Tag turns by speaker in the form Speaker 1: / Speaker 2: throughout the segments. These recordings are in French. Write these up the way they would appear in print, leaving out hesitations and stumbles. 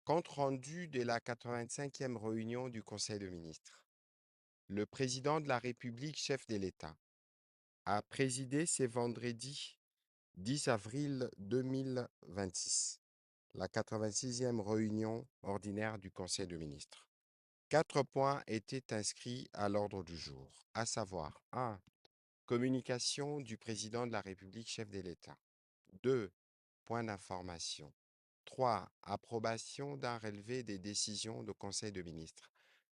Speaker 1: Compte rendu de la 85e réunion du Conseil de ministres. Le président de la République, chef de l'État, a présidé ce vendredi 10 avril 2026 la 86e réunion ordinaire du Conseil de ministres. 4 points étaient inscrits à l'ordre du jour, à savoir 1. Communication du président de la République, chef de l'État. 2. Point d'information. 3. Approbation d'un relevé des décisions du Conseil de ministres.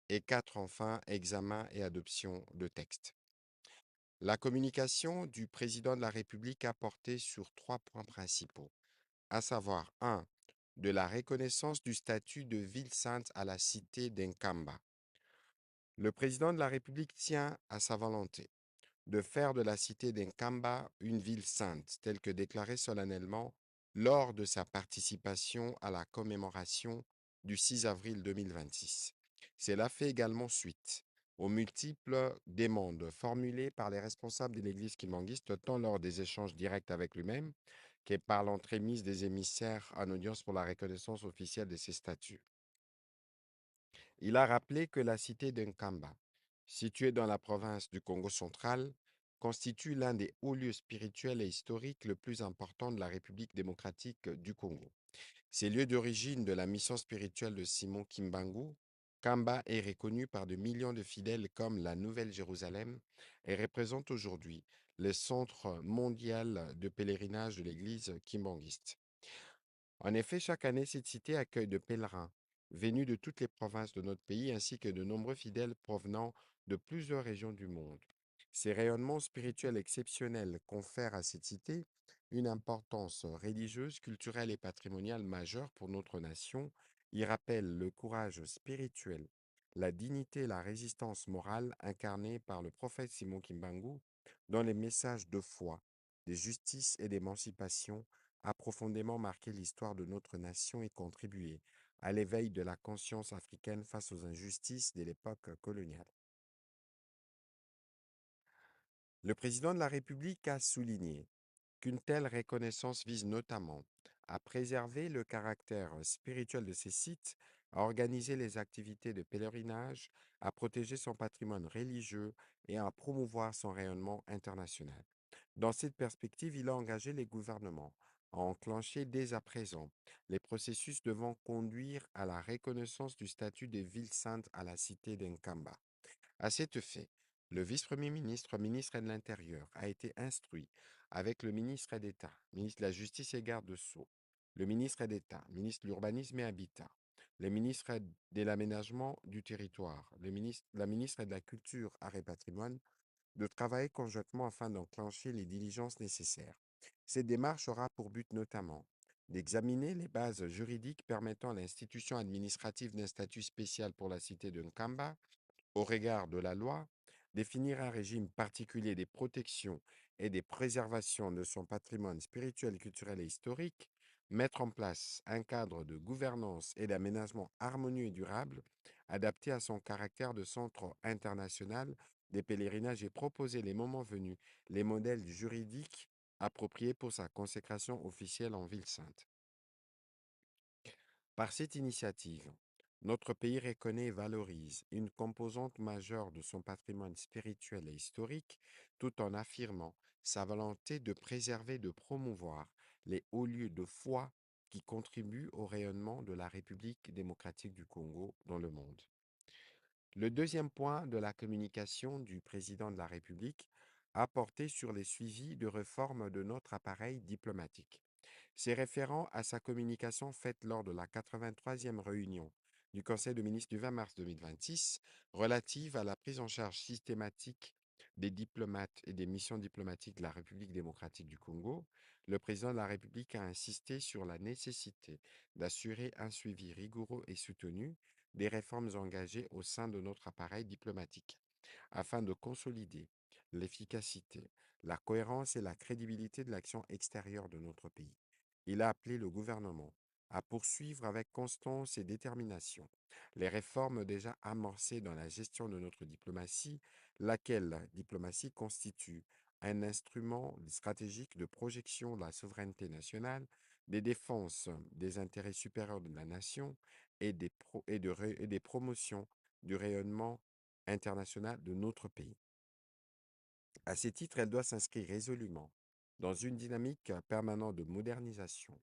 Speaker 1: Et 4. Enfin, examen et adoption de texte. La communication du président de la République a porté sur 3 points principaux, à savoir 1. De la reconnaissance du statut de ville sainte à la cité d'Enkamba. Le président de la République tient à sa volonté de faire de la cité d'Enkamba une ville sainte, telle que déclarée solennellement lors de sa participation à la commémoration du 6 avril 2026. Cela fait également suite aux multiples demandes formulées par les responsables de l'Église kimbanguiste, tant lors des échanges directs avec lui-même que par l'entremise des émissaires en audience pour la reconnaissance officielle de ses statuts. Il a rappelé que la cité d'Enkamba, située dans la province du Congo central, constitue l'un des hauts lieux spirituels et historiques le plus important de la République démocratique du Congo. Ces lieux d'origine de la mission spirituelle de Simon Kimbangu, Kamba est reconnu par de millions de fidèles comme la Nouvelle Jérusalem et représente aujourd'hui le centre mondial de pèlerinage de l'Église kimbanguiste. En effet, chaque année, cette cité accueille de pèlerins venus de toutes les provinces de notre pays ainsi que de nombreux fidèles provenant de plusieurs régions du monde. Ces rayonnements spirituels exceptionnels confèrent à cette cité une importance religieuse, culturelle et patrimoniale majeure pour notre nation. Ils rappellent le courage spirituel, la dignité et la résistance morale incarnée par le prophète Simon Kimbangu dans les messages de foi, de justice et d'émancipation a profondément marqué l'histoire de notre nation et contribué à l'éveil de la conscience africaine face aux injustices de l'époque coloniale. Le président de la République a souligné qu'une telle reconnaissance vise notamment à préserver le caractère spirituel de ces sites, à organiser les activités de pèlerinage, à protéger son patrimoine religieux et à promouvoir son rayonnement international. Dans cette perspective, il a engagé les gouvernements à enclencher dès à présent les processus devant conduire à la reconnaissance du statut de ville sainte à la cité d'Enkamba. À cet fait, le vice-premier ministre, ministre de l'Intérieur, a été instruit avec le ministre d'État, ministre de la Justice et garde-sceaux, le ministre d'État, ministre de l'Urbanisme et Habitat, le ministre de l'Aménagement du territoire, la ministre de la Culture, Arts et Patrimoine, de travailler conjointement afin d'enclencher les diligences nécessaires. Cette démarche aura pour but notamment d'examiner les bases juridiques permettant à l'institution administrative d'un statut spécial pour la cité de Nkamba au regard de la loi, définir un régime particulier des protections et des préservations de son patrimoine spirituel, culturel et historique, mettre en place un cadre de gouvernance et d'aménagement harmonieux et durable, adapté à son caractère de centre international des pèlerinages et proposer les moments venus les modèles juridiques appropriés pour sa consécration officielle en ville sainte. Par cette initiative, notre pays reconnaît et valorise une composante majeure de son patrimoine spirituel et historique, tout en affirmant sa volonté de préserver et de promouvoir les hauts lieux de foi qui contribuent au rayonnement de la République démocratique du Congo dans le monde. Le deuxième point de la communication du président de la République a porté sur les suivis de réforme de notre appareil diplomatique. C'est référent à sa communication faite lors de la 83e réunion du Conseil de ministres du 20 mars 2026 relative à la prise en charge systématique des diplomates et des missions diplomatiques de la République démocratique du Congo, le président de la République a insisté sur la nécessité d'assurer un suivi rigoureux et soutenu des réformes engagées au sein de notre appareil diplomatique afin de consolider l'efficacité, la cohérence et la crédibilité de l'action extérieure de notre pays. Il a appelé le gouvernement à poursuivre avec constance et détermination les réformes déjà amorcées dans la gestion de notre diplomatie, laquelle diplomatie constitue un instrument stratégique de projection de la souveraineté nationale, des défenses des intérêts supérieurs de la nation et des promotions du rayonnement international de notre pays. À ce titre, elle doit s'inscrire résolument dans une dynamique permanente de modernisation,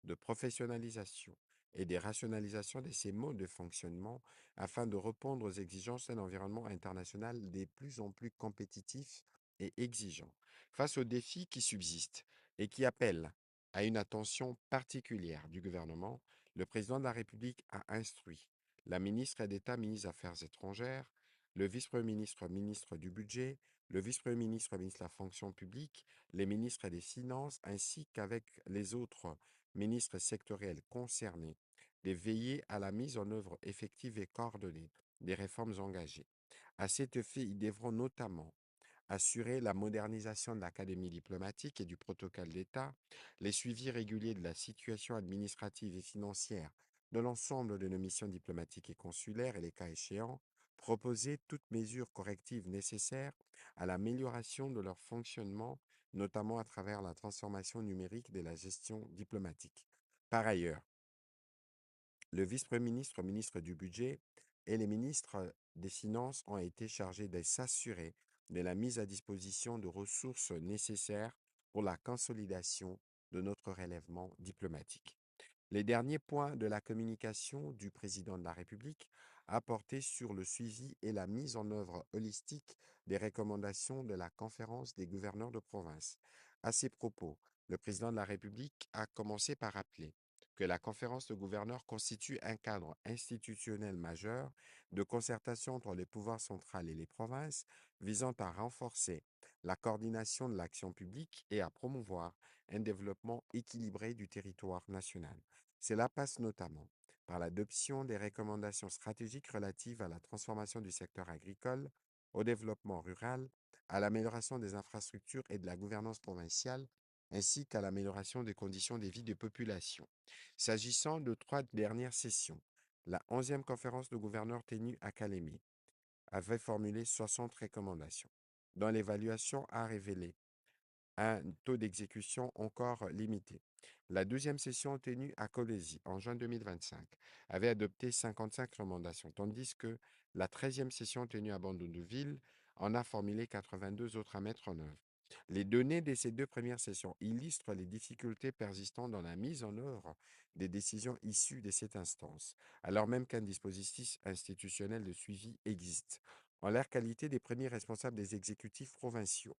Speaker 1: de professionnalisation et de rationalisation de ses modes de fonctionnement afin de répondre aux exigences d'un environnement international de plus en plus compétitif et exigeant. Face aux défis qui subsistent et qui appellent à une attention particulière du gouvernement, le président de la République a instruit la ministre d'État, ministre des Affaires étrangères, le vice-premier ministre, ministre du Budget, le vice-premier ministre, ministre de la fonction publique, les ministres des Finances, ainsi qu'avec les autres ministres sectoriels concernés, de veiller à la mise en œuvre effective et coordonnée des réformes engagées. À cet effet, ils devront notamment assurer la modernisation de l'Académie diplomatique et du protocole d'État, les suivis réguliers de la situation administrative et financière de l'ensemble de nos missions diplomatiques et consulaires et les cas échéants, proposer toutes mesures correctives nécessaires à l'amélioration de leur fonctionnement, notamment à travers la transformation numérique de la gestion diplomatique. Par ailleurs, le vice-premier ministre, ministre du Budget et les ministres des Finances ont été chargés de s'assurer de la mise à disposition de ressources nécessaires pour la consolidation de notre relèvement diplomatique. Les derniers points de la communication du président de la République a porté sur le suivi et la mise en œuvre holistique des recommandations de la conférence des gouverneurs de province. À ces propos, le président de la République a commencé par rappeler que la conférence de gouverneurs constitue un cadre institutionnel majeur de concertation entre les pouvoirs centrales et les provinces visant à renforcer la coordination de l'action publique et à promouvoir un développement équilibré du territoire national. Cela passe notamment par l'adoption des recommandations stratégiques relatives à la transformation du secteur agricole, au développement rural, à l'amélioration des infrastructures et de la gouvernance provinciale, ainsi qu'à l'amélioration des conditions de vie des populations. S'agissant de trois dernières sessions, la 11e conférence de gouverneurs tenue à Calémie avait formulé 60 recommandations, dont l'évaluation a révélé un taux d'exécution encore limité. La 12e session tenue à Colésie en juin 2025 avait adopté 55 recommandations, tandis que la 13e session tenue à Bandundu-Ville en a formulé 82 autres à mettre en œuvre. Les données de ces deux premières sessions illustrent les difficultés persistantes dans la mise en œuvre des décisions issues de cette instance, alors même qu'un dispositif institutionnel de suivi existe. En leur qualité des premiers responsables des exécutifs provinciaux,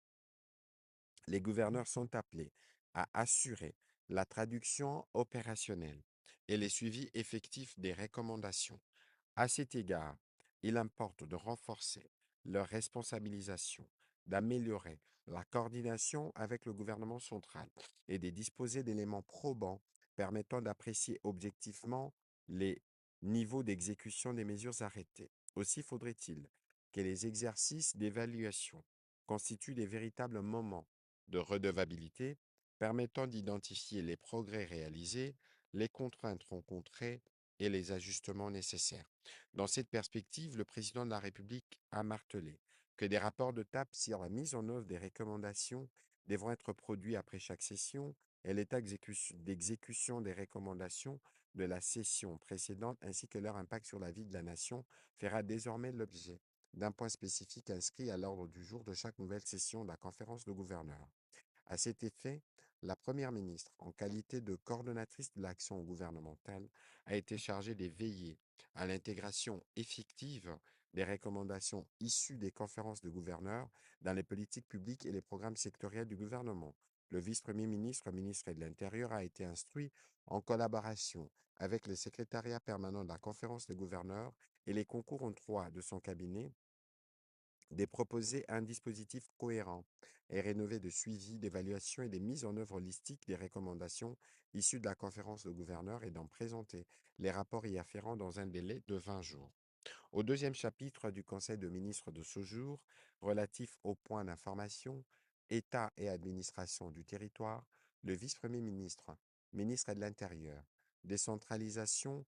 Speaker 1: les gouverneurs sont appelés à assurer la traduction opérationnelle et les suivis effectifs des recommandations. À cet égard, il importe de renforcer leur responsabilisation, d'améliorer la coordination avec le gouvernement central et de disposer d'éléments probants permettant d'apprécier objectivement les niveaux d'exécution des mesures arrêtées. Aussi faudrait-il que les exercices d'évaluation constituent des véritables moments de redevabilité permettant d'identifier les progrès réalisés, les contraintes rencontrées et les ajustements nécessaires. Dans cette perspective, le président de la République a martelé que des rapports de TAP sur la mise en œuvre des recommandations devront être produits après chaque session et l'état d'exécution des recommandations de la session précédente ainsi que leur impact sur la vie de la nation fera désormais l'objet d'un point spécifique inscrit à l'ordre du jour de chaque nouvelle session de la conférence de gouverneurs. À cet effet, la Première ministre, en qualité de coordonnatrice de l'action gouvernementale, a été chargée de veiller à l'intégration effective des recommandations issues des conférences de gouverneurs dans les politiques publiques et les programmes sectoriels du gouvernement. Le vice-premier ministre, ministre de l'Intérieur, a été instruit en collaboration avec le secrétariat permanent de la conférence de gouverneurs et les concours en droit de son cabinet de proposer un dispositif cohérent et rénové de suivi, d'évaluation et de mise en œuvre holistique des recommandations issues de la conférence de gouverneurs et d'en présenter les rapports y afférents dans un délai de 20 jours. Au deuxième chapitre du Conseil de ministres de ce jour, relatif aux points d'information, État et administration du territoire, le vice-premier ministre, ministre de l'Intérieur, décentralisation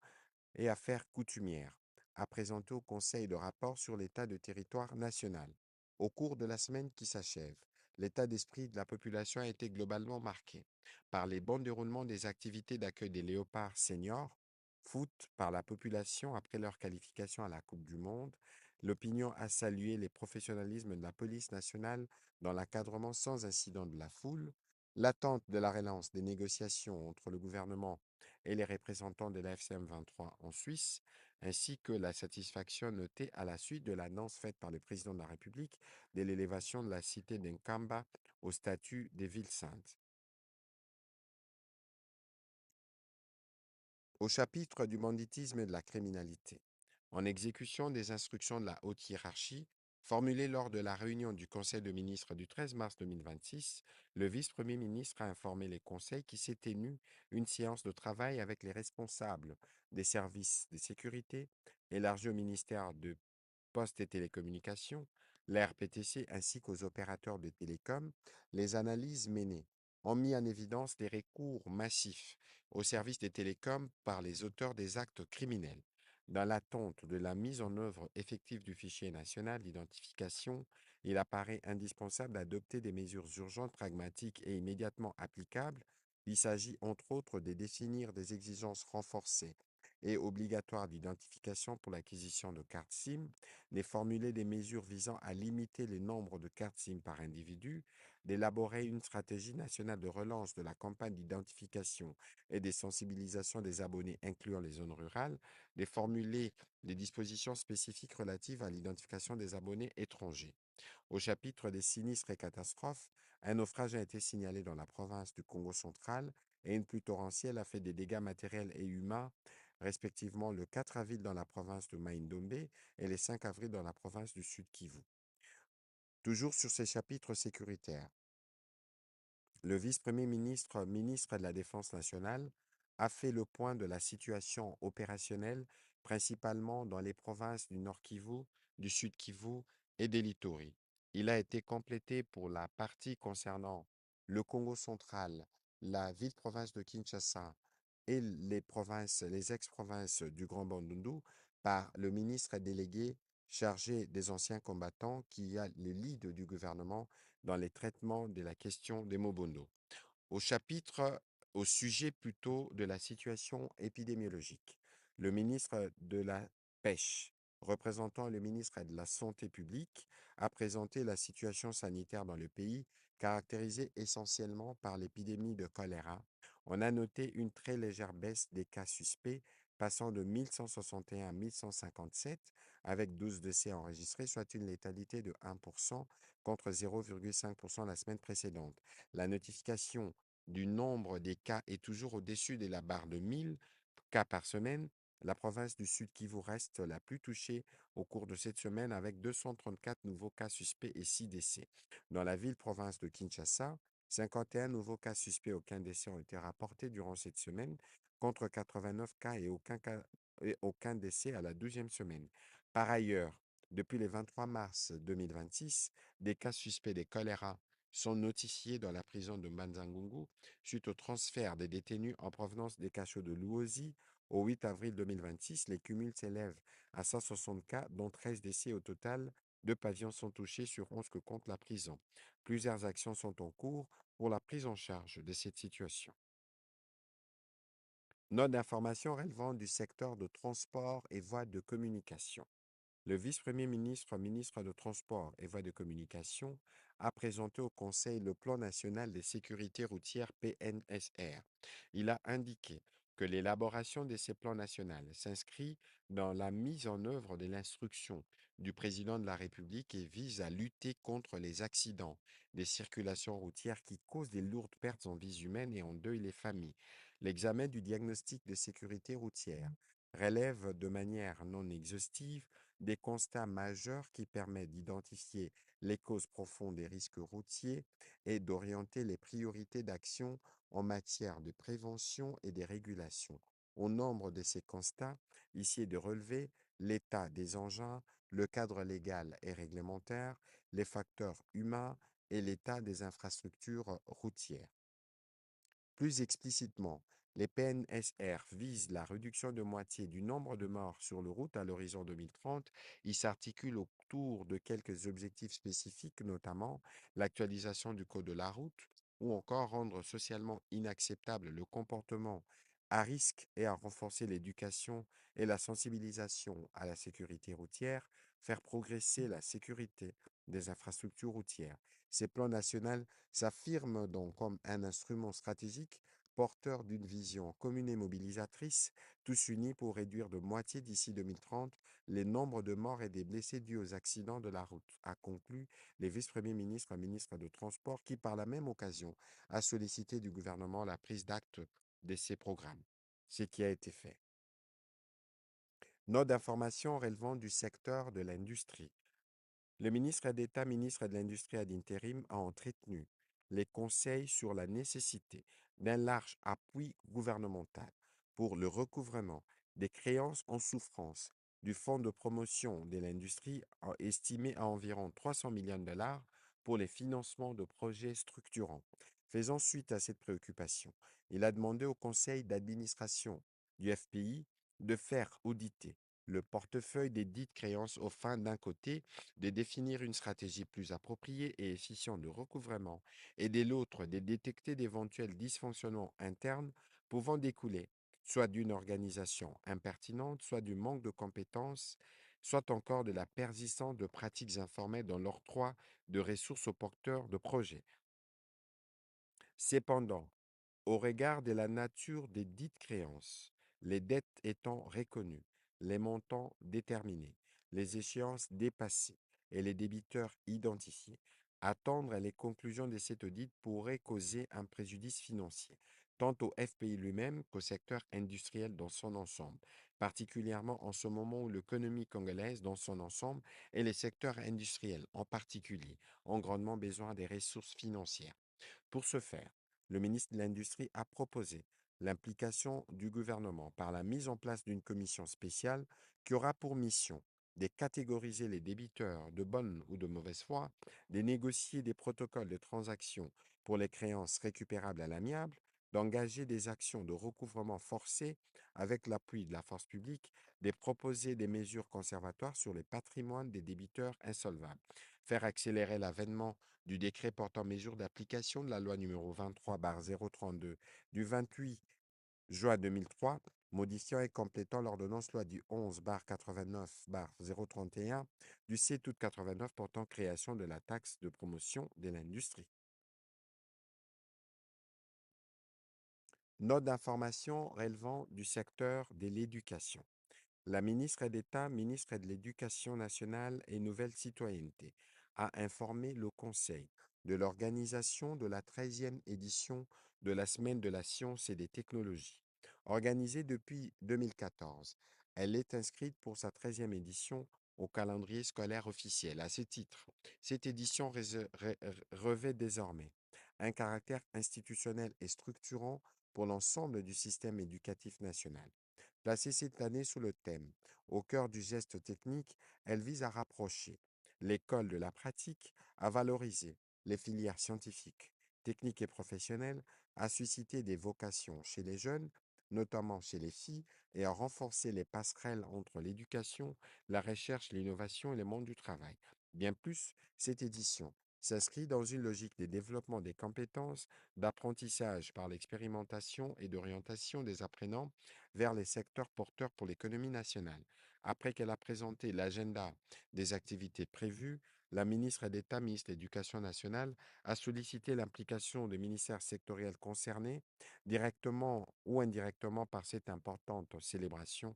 Speaker 1: et affaires coutumières, a présenté au Conseil de rapport sur l'état de territoire national. Au cours de la semaine qui s'achève, l'état d'esprit de la population a été globalement marqué par les bons déroulements des activités d'accueil des léopards seniors, foot par la population après leur qualification à la Coupe du Monde. L'opinion a salué les professionnalismes de la police nationale dans l'encadrement sans incident de la foule. L'attente de la relance des négociations entre le gouvernement et les représentants de la FCM 23 en Suisse, ainsi que la satisfaction notée à la suite de l'annonce faite par le président de la République de l'élévation de la cité d'Enkamba au statut des villes saintes. Au chapitre du banditisme et de la criminalité, en exécution des instructions de la haute hiérarchie formulées lors de la réunion du Conseil de ministres du 13 mars 2026, le vice-premier ministre a informé les conseils qu'il s'est tenu une séance de travail avec les responsables des services de sécurité élargis au ministère de Postes et télécommunications, l'ARPTC ainsi qu'aux opérateurs de télécom. Les analyses menées ont mis en évidence les recours massifs au service des télécoms par les auteurs des actes criminels. Dans l'attente de la mise en œuvre effective du fichier national d'identification, il apparaît indispensable d'adopter des mesures urgentes, pragmatiques et immédiatement applicables. Il s'agit entre autres de définir des exigences renforcées et obligatoires d'identification pour l'acquisition de cartes SIM, de formuler des mesures visant à limiter le nombre de cartes SIM par individu, d'élaborer une stratégie nationale de relance de la campagne d'identification et de sensibilisation des abonnés incluant les zones rurales, de formuler des dispositions spécifiques relatives à l'identification des abonnés étrangers. Au chapitre des sinistres et catastrophes, un naufrage a été signalé dans la province du Congo central et une pluie torrentielle a fait des dégâts matériels et humains, respectivement le 4 avril dans la province de Maïndombe et le 5 avril dans la province du Sud Kivu. Toujours sur ces chapitres sécuritaires, le vice-premier ministre, ministre de la Défense nationale, a fait le point de la situation opérationnelle, principalement dans les provinces du Nord Kivu, du Sud Kivu et des Littoris. Il a été complété pour la partie concernant le Congo central, la ville-province de Kinshasa et les provinces, les ex-provinces du Grand Bandundu par le ministre délégué chargé des anciens combattants qui a le lead du gouvernement dans les traitements de la question des Mobondo. Au chapitre, au sujet plutôt de la situation épidémiologique, le ministre de la Pêche, représentant le ministre de la Santé publique, a présenté la situation sanitaire dans le pays, caractérisée essentiellement par l'épidémie de choléra. On a noté une très légère baisse des cas suspects, passant de 1161 à 1157, avec 12 décès enregistrés, soit une létalité de 1% contre 0,5% la semaine précédente. La notification du nombre des cas est toujours au-dessus de la barre de 1000 cas par semaine. La province du Sud Kivu reste la plus touchée au cours de cette semaine avec 234 nouveaux cas suspects et 6 décès. Dans la ville-province de Kinshasa, 51 nouveaux cas suspects et aucun décès ont été rapportés durant cette semaine, contre 89 cas et aucun décès à la 12e semaine. Par ailleurs, depuis le 23 mars 2026, des cas suspects de choléra sont notifiés dans la prison de Manzangungu suite au transfert des détenus en provenance des cachots de Luozi. Au 8 avril 2026, les cumuls s'élèvent à 160 cas, dont 13 décès au total. 2 pavillons sont touchés sur 11 que compte la prison. Plusieurs actions sont en cours pour la prise en charge de cette situation. Note d'information relevant du secteur de transport et voies de communication. Le vice-premier ministre, ministre de Transport et Voies de communication, a présenté au Conseil le Plan national de sécurité routière PNSR. Il a indiqué que l'élaboration de ces plans nationaux s'inscrit dans la mise en œuvre de l'instruction du président de la République et vise à lutter contre les accidents des circulations routières qui causent des lourdes pertes en vies humaines et endeuillent les familles. L'examen du diagnostic de sécurité routière relève de manière non exhaustive des constats majeurs qui permettent d'identifier les causes profondes des risques routiers et d'orienter les priorités d'action en matière de prévention et de régulation. Au nombre de ces constats, ici est de relever l'état des engins, le cadre légal et réglementaire, les facteurs humains et l'état des infrastructures routières. Plus explicitement, Les PNSR visent la réduction de moitié du nombre de morts sur les routes à l'horizon 2030. Ils s'articulent autour de quelques objectifs spécifiques, notamment l'actualisation du code de la route ou encore rendre socialement inacceptable le comportement à risque et à renforcer l'éducation et la sensibilisation à la sécurité routière, faire progresser la sécurité des infrastructures routières. Ces plans nationaux s'affirment donc comme un instrument stratégique porteur d'une vision commune et mobilisatrice, tous unis pour réduire de moitié d'ici 2030 les nombres de morts et des blessés dus aux accidents de la route, a conclu les vice-premiers ministres et ministres de Transport qui, par la même occasion, a sollicité du gouvernement la prise d'acte de ces programmes, ce qui a été fait. Note d'information relevant du secteur de l'industrie. Le ministre d'État, ministre de l'Industrie ad intérim, a entretenu les conseils sur la nécessité d'un large appui gouvernemental pour le recouvrement des créances en souffrance du Fonds de promotion de l'industrie estimé à environ 300 millions de dollars pour les financements de projets structurants. Faisant suite à cette préoccupation, il a demandé au conseil d'administration du FPI de faire auditer le portefeuille des dites créances aux fins d'un côté de définir une stratégie plus appropriée et efficiente de recouvrement et de l'autre de détecter d'éventuels dysfonctionnements internes pouvant découler soit d'une organisation impertinente, soit du manque de compétences, soit encore de la persistance de pratiques informelles dans l'octroi de ressources aux porteurs de projets. Cependant, au regard de la nature des dites créances, les dettes étant reconnues, les montants déterminés, les échéances dépassées et les débiteurs identifiés, attendre les conclusions de cet audit pourrait causer un préjudice financier, tant au FPI lui-même qu'au secteur industriel dans son ensemble, particulièrement en ce moment où l'économie congolaise dans son ensemble et les secteurs industriels en particulier ont grandement besoin des ressources financières. Pour ce faire, le ministre de l'Industrie a proposé l'implication du gouvernement par la mise en place d'une commission spéciale qui aura pour mission de catégoriser les débiteurs de bonne ou de mauvaise foi, de négocier des protocoles de transaction pour les créances récupérables à l'amiable, d'engager des actions de recouvrement forcé avec l'appui de la force publique, de proposer des mesures conservatoires sur les patrimoines des débiteurs insolvables, faire accélérer l'avènement du décret portant mesures d'application de la loi numéro 23/032 du 28 juin 2003, modifiant et complétant l'ordonnance loi du 11/89/031 du 7 août 89 portant création de la taxe de promotion de l'industrie. Note d'information relevant du secteur de l'éducation. La ministre d'État, ministre de l'Éducation nationale et Nouvelle Citoyenneté, a informé le Conseil de l'organisation de la 13e édition de la Semaine de la science et des technologies. Organisée depuis 2014, elle est inscrite pour sa 13e édition au calendrier scolaire officiel. À ce titre, cette édition revêt désormais un caractère institutionnel et structurant pour l'ensemble du système éducatif national. Placée cette année sous le thème Au cœur du geste technique, elle vise à rapprocher l'école de la pratique, à valoriser les filières scientifiques, techniques et professionnelles, à susciter des vocations chez les jeunes, notamment chez les filles, et à renforcer les passerelles entre l'éducation, la recherche, l'innovation et le monde du travail. Bien plus, cette édition s'inscrit dans une logique de développement des compétences, d'apprentissage par l'expérimentation et d'orientation des apprenants vers les secteurs porteurs pour l'économie nationale. Après qu'elle a présenté l'agenda des activités prévues, la ministre d'État, ministre de l'Éducation nationale, a sollicité l'implication des ministères sectoriels concernés, directement ou indirectement par cette importante célébration,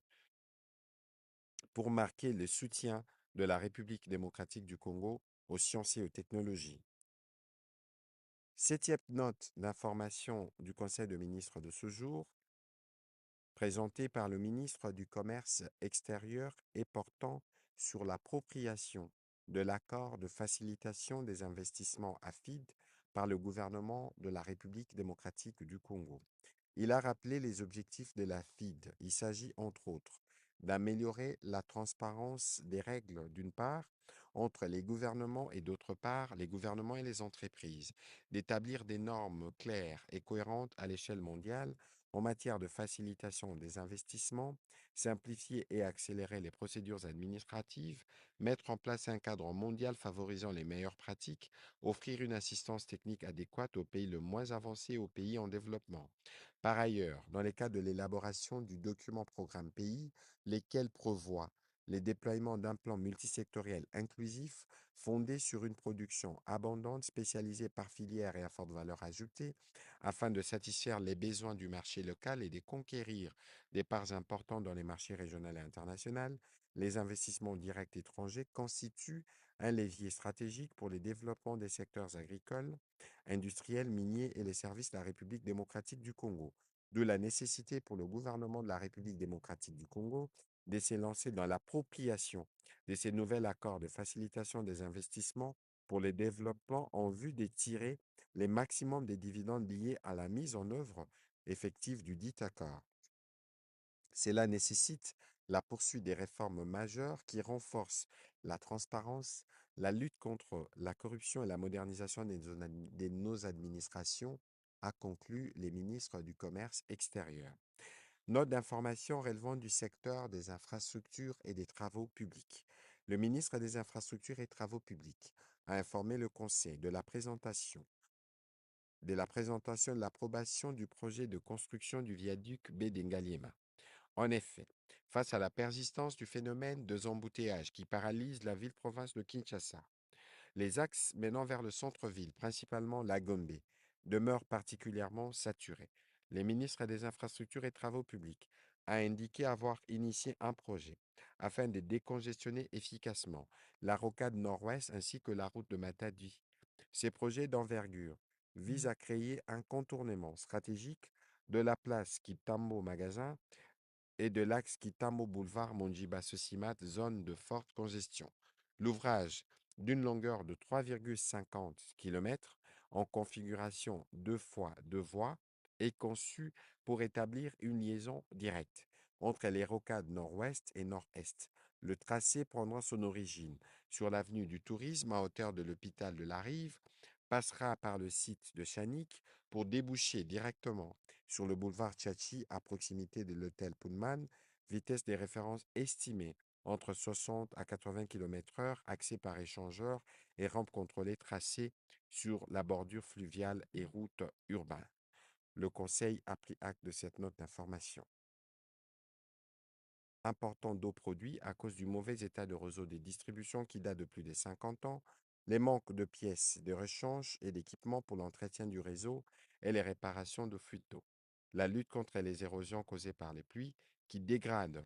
Speaker 1: pour marquer le soutien de la République démocratique du Congo aux sciences et aux technologies. Septième note d'information du Conseil de ministres de ce jour, présenté par le ministre du Commerce extérieur et portant sur l'appropriation de l'accord de facilitation des investissements AFID par le gouvernement de la République démocratique du Congo. Il a rappelé les objectifs de la FID. Il s'agit, entre autres, d'améliorer la transparence des règles, d'une part, entre les gouvernements et d'autre part, les gouvernements et les entreprises, d'établir des normes claires et cohérentes à l'échelle mondiale en matière de facilitation des investissements, simplifier et accélérer les procédures administratives, mettre en place un cadre mondial favorisant les meilleures pratiques, offrir une assistance technique adéquate aux pays le moins avancés et aux pays en développement. Par ailleurs, dans les cas de l'élaboration du document programme pays, lesquels prévoient les déploiements d'un plan multisectoriel inclusif fondé sur une production abondante, spécialisée par filière et à forte valeur ajoutée, afin de satisfaire les besoins du marché local et de conquérir des parts importantes dans les marchés régionaux et internationaux, les investissements directs étrangers constituent un levier stratégique pour le développement des secteurs agricoles, industriels, miniers et les services de la République démocratique du Congo. De la nécessité pour le gouvernement de la République démocratique du Congo de s'élancer dans l'appropriation de ces nouveaux accords de facilitation des investissements pour le développement en vue de tirer les maximums des dividendes liés à la mise en œuvre effective du dit accord. Cela nécessite la poursuite des réformes majeures qui renforcent la transparence, la lutte contre la corruption et la modernisation de nos administrations, a conclu les ministres du Commerce extérieur. Note d'information relevant du secteur des infrastructures et des travaux publics. Le ministre des Infrastructures et Travaux publics a informé le Conseil de l'approbation du projet de construction du viaduc Bédengaliema. En effet, face à la persistance du phénomène de embouteillages qui paralyse la ville-province de Kinshasa, les axes menant vers le centre-ville, principalement la Gombe, demeurent particulièrement saturés. Le ministre des Infrastructures et Travaux publics a indiqué avoir initié un projet afin de décongestionner efficacement la rocade nord-ouest ainsi que la route de Matadi. Ces projets d'envergure visent à créer un contournement stratégique de la place Kitambo Magasin et de l'axe Kitamo Boulevard Monjiba Sosimat, zone de forte congestion. L'ouvrage, d'une longueur de 3,50 km en configuration 2 fois 2 voies, est conçu pour établir une liaison directe entre les rocades nord-ouest et nord-est. Le tracé prendra son origine sur l'avenue du Tourisme à hauteur de l'hôpital de la Rive, passera par le site de Chanik pour déboucher directement sur le boulevard Tchatchi à proximité de l'hôtel Pullman, vitesse des références estimée entre 60 à 80 km/h, accès par échangeur et rampe contrôlée tracée sur la bordure fluviale et route urbaine. Le Conseil a pris acte de cette note d'information. Important d'eau produit à cause du mauvais état de réseau des distributions qui date de plus de 50 ans, les manques de pièces de rechange et d'équipements pour l'entretien du réseau et les réparations de fuites d'eau. La lutte contre les érosions causées par les pluies qui dégradent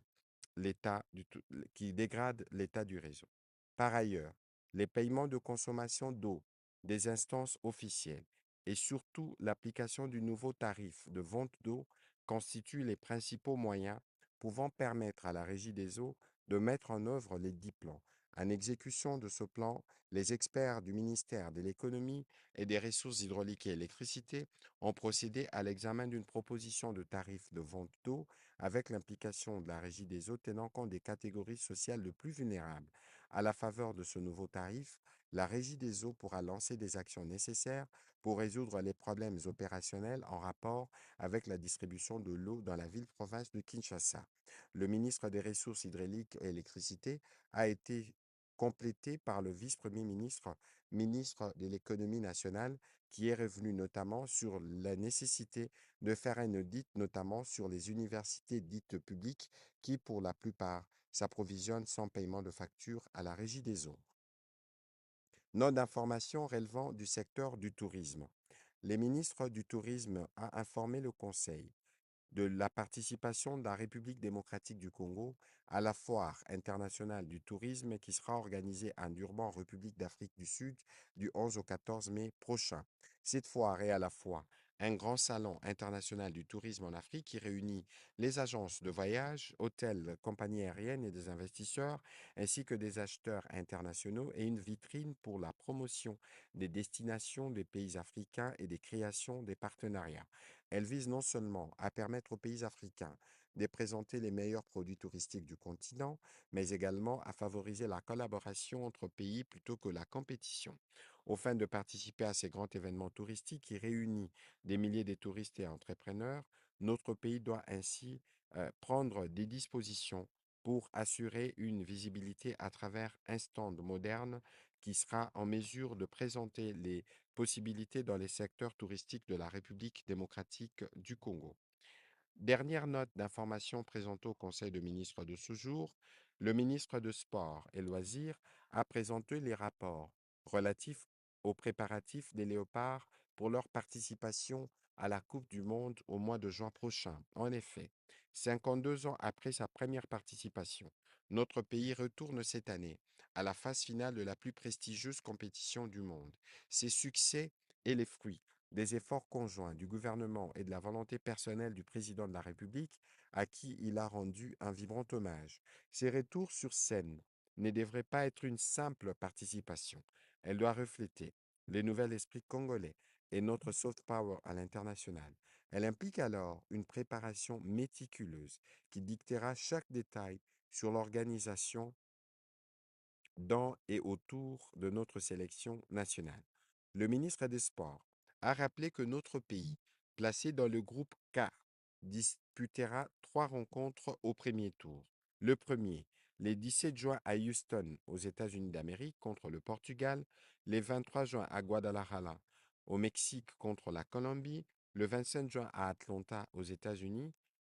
Speaker 1: l'état du réseau. Par ailleurs, les paiements de consommation d'eau des instances officielles et surtout l'application du nouveau tarif de vente d'eau constituent les principaux moyens pouvant permettre à la Régie des eaux de mettre en œuvre les 10 plans. En exécution de ce plan, les experts du ministère de l'Économie et des Ressources hydrauliques et électricité ont procédé à l'examen d'une proposition de tarif de vente d'eau avec l'implication de la Régie des eaux tenant compte des catégories sociales les plus vulnérables. À la faveur de ce nouveau tarif, la Régie des eaux pourra lancer des actions nécessaires pour résoudre les problèmes opérationnels en rapport avec la distribution de l'eau dans la ville-province de Kinshasa. Le ministre des Ressources hydrauliques et électricité a été complété par le vice-premier ministre, ministre de l'économie nationale, qui est revenu notamment sur la nécessité de faire un audit, notamment sur les universités dites publiques qui, pour la plupart, s'approvisionnent sans paiement de facture à la Régie des eaux. Note d'information relevant du secteur du tourisme. Les ministres du Tourisme a informé le Conseil de la participation de la République démocratique du Congo à la foire internationale du tourisme qui sera organisée à Durban, République d'Afrique du Sud, du 11 au 14 mai prochain. Cette foire est à la fois un grand salon international du tourisme en Afrique qui réunit les agences de voyage, hôtels, compagnies aériennes et des investisseurs, ainsi que des acheteurs internationaux et une vitrine pour la promotion des destinations des pays africains et des créations des partenariats. Elle vise non seulement à permettre aux pays africains de présenter les meilleurs produits touristiques du continent, mais également à favoriser la collaboration entre pays plutôt que la compétition. Au fin de participer à ces grands événements touristiques qui réunissent des milliers de touristes et entrepreneurs, Notre pays doit ainsi prendre des dispositions pour assurer une visibilité à travers un stand moderne qui sera en mesure de présenter les possibilités dans les secteurs touristiques de la République démocratique du Congo. Dernière note d'information présentée au Conseil de ministres de ce jour, le ministre de Sport et Loisirs a présenté les rapports relatifs aux préparatifs des Léopards pour leur participation à la Coupe du Monde au mois de juin prochain. En effet, 52 ans après sa première participation, notre pays retourne cette année à la phase finale de la plus prestigieuse compétition du monde. Ses succès et les fruits des efforts conjoints du gouvernement et de la volonté personnelle du président de la République, à qui il a rendu un vibrant hommage. Ces retours sur scène ne devraient pas être une simple participation. Elle doit refléter les nouveaux esprits congolais et notre soft power à l'international. Elle implique alors une préparation méticuleuse qui dictera chaque détail sur l'organisation dans et autour de notre sélection nationale. Le ministre des Sports a rappelé que notre pays, placé dans le groupe K, disputera 3 rencontres au premier tour. Le premier, les 17 juin à Houston, aux États-Unis d'Amérique, contre le Portugal, les 23 juin à Guadalajara, au Mexique, contre la Colombie, le 25 juin à Atlanta, aux États-Unis,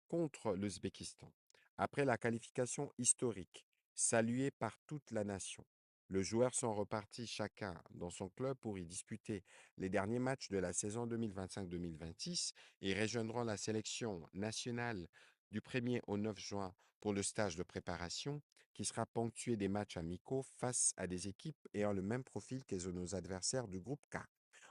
Speaker 1: contre l'Ouzbékistan. Après la qualification historique, saluée par toute la nation, les joueurs sont repartis chacun dans son club pour y disputer les derniers matchs de la saison 2025-2026 et rejoindront la sélection nationale du 1er au 9 juin pour le stage de préparation qui sera ponctué des matchs amicaux face à des équipes ayant le même profil que nos adversaires du groupe K.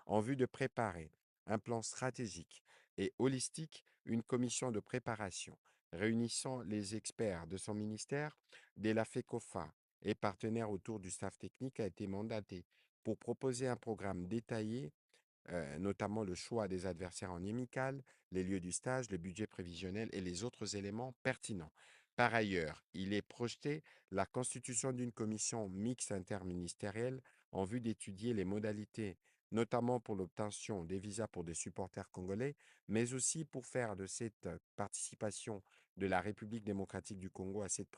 Speaker 1: En vue de préparer un plan stratégique et holistique, une commission de préparation réunissant les experts de son ministère, de la FECOFA et partenaires autour du staff technique a été mandatée pour proposer un programme détaillé, notamment le choix des adversaires en amical, les lieux du stage, le budget prévisionnel et les autres éléments pertinents. Par ailleurs, il est projeté la constitution d'une commission mixte interministérielle en vue d'étudier les modalités, notamment pour l'obtention des visas pour des supporters congolais, mais aussi pour faire de cette participation de la République démocratique du Congo à cette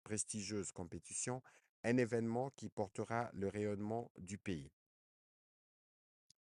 Speaker 1: prestigieuse compétition un événement qui portera le rayonnement du pays.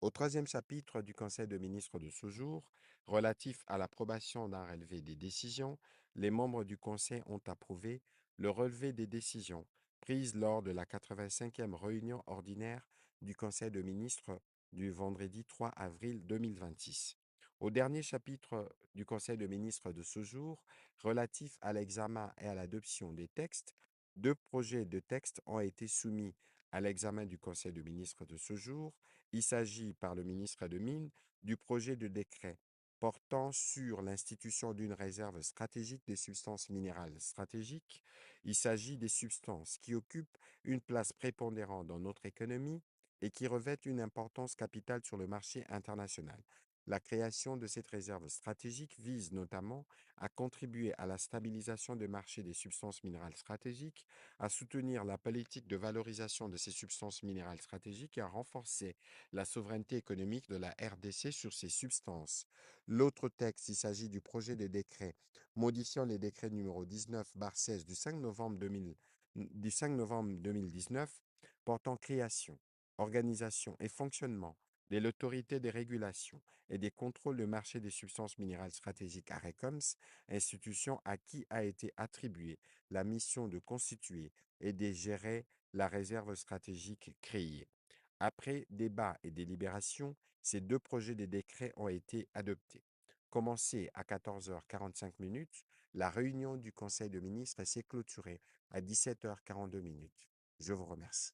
Speaker 1: Au troisième chapitre du Conseil de ministres de ce jour, relatif à l'approbation d'un relevé des décisions, les membres du Conseil ont approuvé le relevé des décisions prises lors de la 85e réunion ordinaire du Conseil de ministres du vendredi 3 avril 2026. Au dernier chapitre du Conseil de ministres de ce jour, relatif à l'examen et à l'adoption des textes, 2 projets de textes ont été soumis à l'examen du Conseil de ministres de ce jour. Il s'agit, par le ministre de Mines, du projet de décret portant sur l'institution d'une réserve stratégique des substances minérales stratégiques. Il s'agit des substances qui occupent une place prépondérante dans notre économie et qui revêtent une importance capitale sur le marché international. La création de cette réserve stratégique vise notamment à contribuer à la stabilisation des marchés des substances minérales stratégiques, à soutenir la politique de valorisation de ces substances minérales stratégiques et à renforcer la souveraineté économique de la RDC sur ces substances. L'autre texte, il s'agit du projet de décret modifiant les décrets numéro 19/16 du 5 novembre 2019 portant création, organisation et fonctionnement de l'autorité des régulations et des contrôles de marché des substances minérales stratégiques ARECOMS, institution à qui a été attribuée la mission de constituer et de gérer la réserve stratégique créée. Après débat et délibération, ces 2 projets de décret ont été adoptés. Commencée à 14h45, la réunion du Conseil de ministres s'est clôturée à 17h42. Je vous remercie.